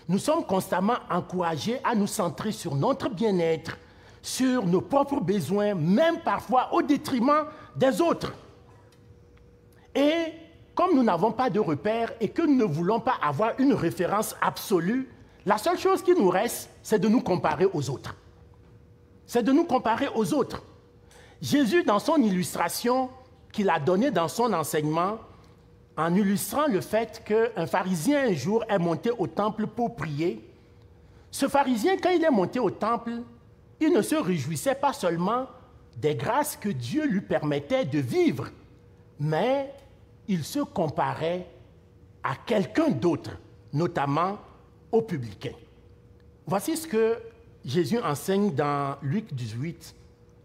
Nous sommes constamment encouragés à nous centrer sur notre bien-être, sur nos propres besoins, même parfois au détriment des autres. Et comme nous n'avons pas de repères et que nous ne voulons pas avoir une référence absolue, la seule chose qui nous reste, c'est de nous comparer aux autres. C'est de nous comparer aux autres. Jésus, dans son illustration qu'il a donnée dans son enseignement, en illustrant le fait qu'un pharisien un jour est monté au temple pour prier, ce pharisien, quand il est monté au temple, il ne se réjouissait pas seulement des grâces que Dieu lui permettait de vivre, mais il se comparait à quelqu'un d'autre, notamment aux publicains. Voici ce que Jésus enseigne dans Luc 18,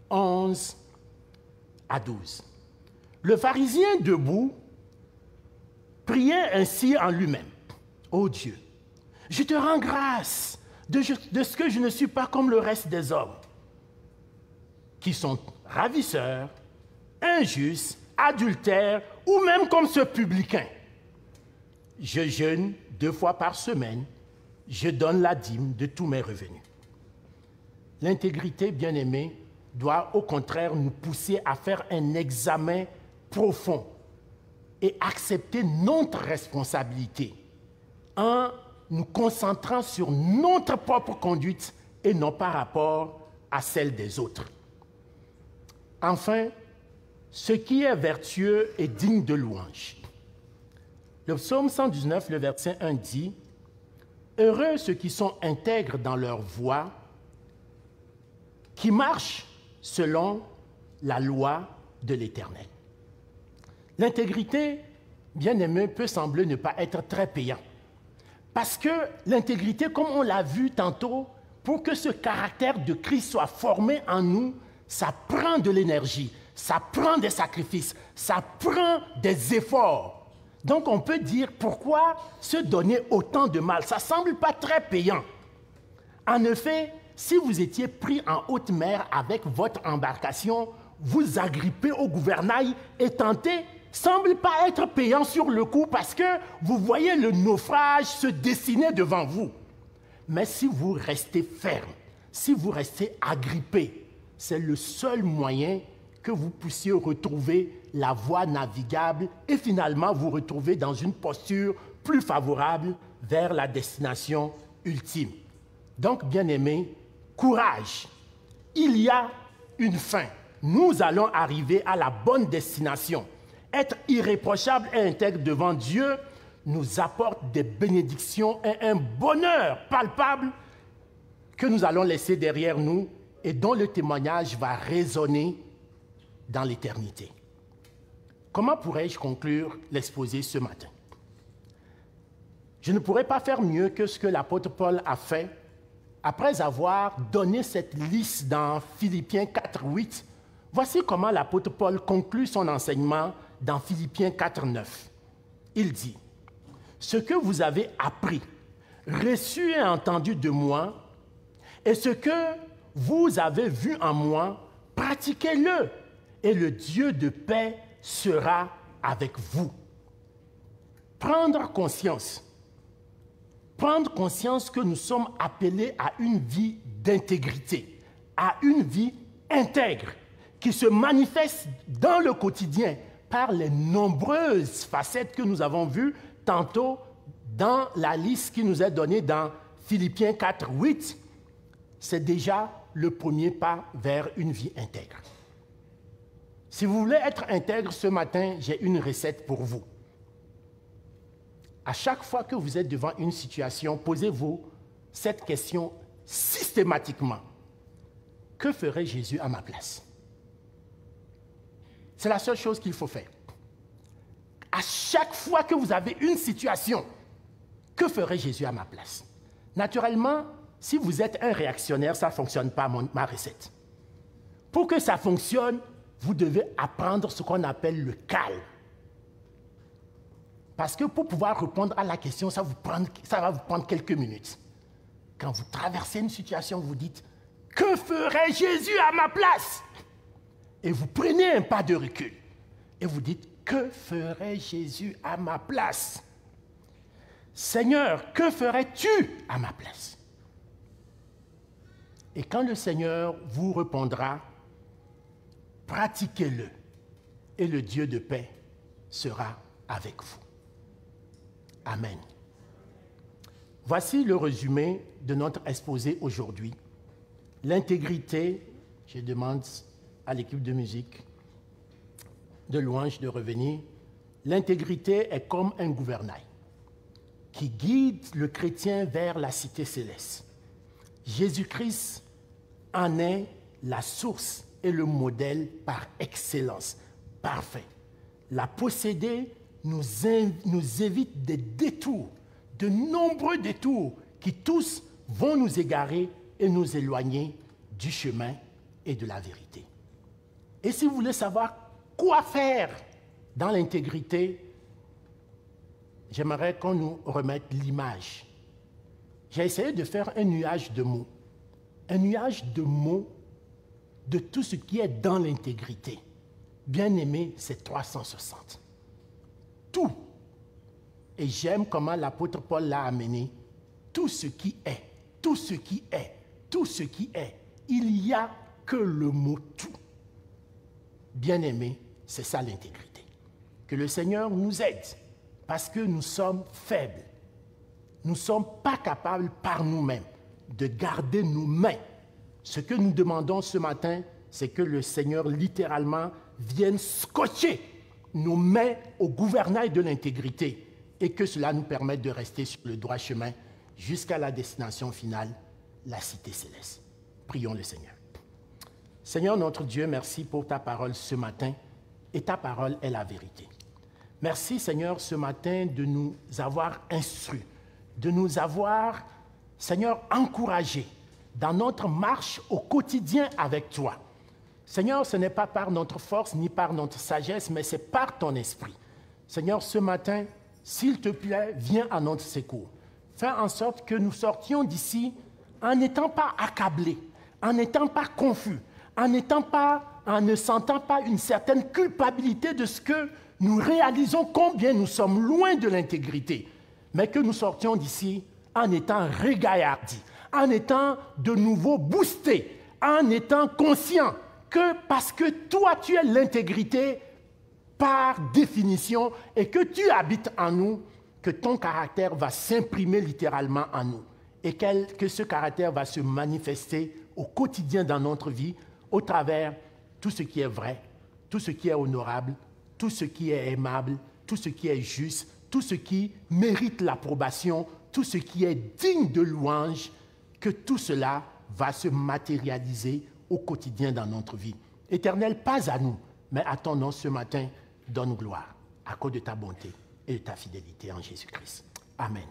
11 à 12. Le pharisien debout priait ainsi en lui-même. Ô Dieu, je te rends grâce de ce que je ne suis pas comme le reste des hommes, qui sont ravisseurs, injustes, adultères, ou même comme ce publicain. Je jeûne 2 fois par semaine, je donne la dîme de tous mes revenus. L'intégrité, bien-aimée, doit au contraire nous pousser à faire un examen profond et accepter notre responsabilité en nous concentrant sur notre propre conduite et non par rapport à celle des autres. Enfin, ce qui est vertueux est digne de louange. Le psaume 119, le verset 1 dit « Heureux ceux qui sont intègres dans leur voie, qui marchent selon la loi de l'Éternel. » L'intégrité, bien aimé, peut sembler ne pas être très payant. Parce que l'intégrité, comme on l'a vu tantôt, pour que ce caractère de Christ soit formé en nous, ça prend de l'énergie, ça prend des sacrifices, ça prend des efforts. Donc on peut dire pourquoi se donner autant de mal. Ça ne semble pas très payant. En effet, si vous étiez pris en haute mer avec votre embarcation, vous agripper au gouvernail et tenter semble pas être payant sur le coup parce que vous voyez le naufrage se dessiner devant vous. Mais si vous restez ferme, si vous restez agrippé, c'est le seul moyen que vous puissiez retrouver la voie navigable et finalement vous retrouver dans une posture plus favorable vers la destination ultime. Donc, bien-aimés, courage. Il y a une fin. Nous allons arriver à la bonne destination. Être irréprochable et intègre devant Dieu nous apporte des bénédictions et un bonheur palpable que nous allons laisser derrière nous et dont le témoignage va résonner dans l'éternité. Comment pourrais-je conclure l'exposé ce matin? Je ne pourrais pas faire mieux que ce que l'apôtre Paul a fait après avoir donné cette liste dans Philippiens 4, 8. Voici comment l'apôtre Paul conclut son enseignement dans Philippiens 4, 9. Il dit « Ce que vous avez appris, reçu et entendu de moi, et ce que vous avez vu en moi, pratiquez-le, et le Dieu de paix sera avec vous. Prendre conscience que nous sommes appelés à une vie d'intégrité, à une vie intègre, qui se manifeste dans le quotidien par les nombreuses facettes que nous avons vues tantôt dans la liste qui nous est donnée dans Philippiens 4:8. C'est déjà le premier pas vers une vie intègre. Si vous voulez être intègre ce matin, j'ai une recette pour vous. À chaque fois que vous êtes devant une situation, posez-vous cette question systématiquement. Que ferait Jésus à ma place? C'est la seule chose qu'il faut faire. À chaque fois que vous avez une situation, que ferait Jésus à ma place? Naturellement, si vous êtes un réactionnaire, ça ne fonctionne pas, ma recette. Pour que ça fonctionne, vous devez apprendre ce qu'on appelle le calme. Parce que pour pouvoir répondre à la question, ça va vous prendre quelques minutes. Quand vous traversez une situation, vous dites « Que ferait Jésus à ma place ?» Et vous prenez un pas de recul. Et vous dites « Que ferait Jésus à ma place ?» Seigneur, que ferais-tu à ma place? Et quand le Seigneur vous répondra, pratiquez-le et le Dieu de paix sera avec vous. Amen. Voici le résumé de notre exposé aujourd'hui. L'intégrité, je demande à l'équipe de musique, de louange de revenir, l'intégrité est comme un gouvernail qui guide le chrétien vers la cité céleste. Jésus-Christ en est la source et le modèle par excellence, parfait. La posséder nous évite des détours, de nombreux détours qui tous vont nous égarer et nous éloigner du chemin et de la vérité. Et si vous voulez savoir quoi faire dans l'intégrité, j'aimerais qu'on nous remette l'image. J'ai essayé de faire un nuage de mots de tout ce qui est dans l'intégrité. Bien aimé, c'est 360. Tout. Et j'aime comment l'apôtre Paul l'a amené. Tout ce qui est, tout ce qui est, tout ce qui est. Il n'y a que le mot tout. Bien aimé, c'est ça l'intégrité. Que le Seigneur nous aide parce que nous sommes faibles. Nous ne sommes pas capables par nous-mêmes de garder nos mains. Ce que nous demandons ce matin, c'est que le Seigneur littéralement vienne scotcher nos mains au gouvernail de l'intégrité et que cela nous permette de rester sur le droit chemin jusqu'à la destination finale, la cité céleste. Prions le Seigneur. Seigneur notre Dieu, merci pour ta parole ce matin et ta parole est la vérité. Merci Seigneur ce matin de nous avoir instruits, de nous avoir, Seigneur, encouragés dans notre marche au quotidien avec toi. Seigneur, ce n'est pas par notre force ni par notre sagesse, mais c'est par ton esprit. Seigneur, ce matin, s'il te plaît, viens à notre secours. Fais en sorte que nous sortions d'ici en n'étant pas accablés, en n'étant pas confus, en ne sentant pas une certaine culpabilité de ce que nous réalisons combien nous sommes loin de l'intégrité, mais que nous sortions d'ici en étant régaillardis, en étant de nouveau boostés, en étant conscients que parce que toi, tu es l'intégrité par définition et que tu habites en nous, que ton caractère va s'imprimer littéralement en nous et que ce caractère va se manifester au quotidien dans notre vie au travers tout ce qui est vrai, tout ce qui est honorable, tout ce qui est aimable, tout ce qui est juste, tout ce qui mérite l'approbation, tout ce qui est digne de louange, que tout cela va se matérialiser au quotidien dans notre vie. Éternel, pas à nous, mais à ton nom ce matin, donne gloire à cause de ta bonté et de ta fidélité en Jésus-Christ. Amen.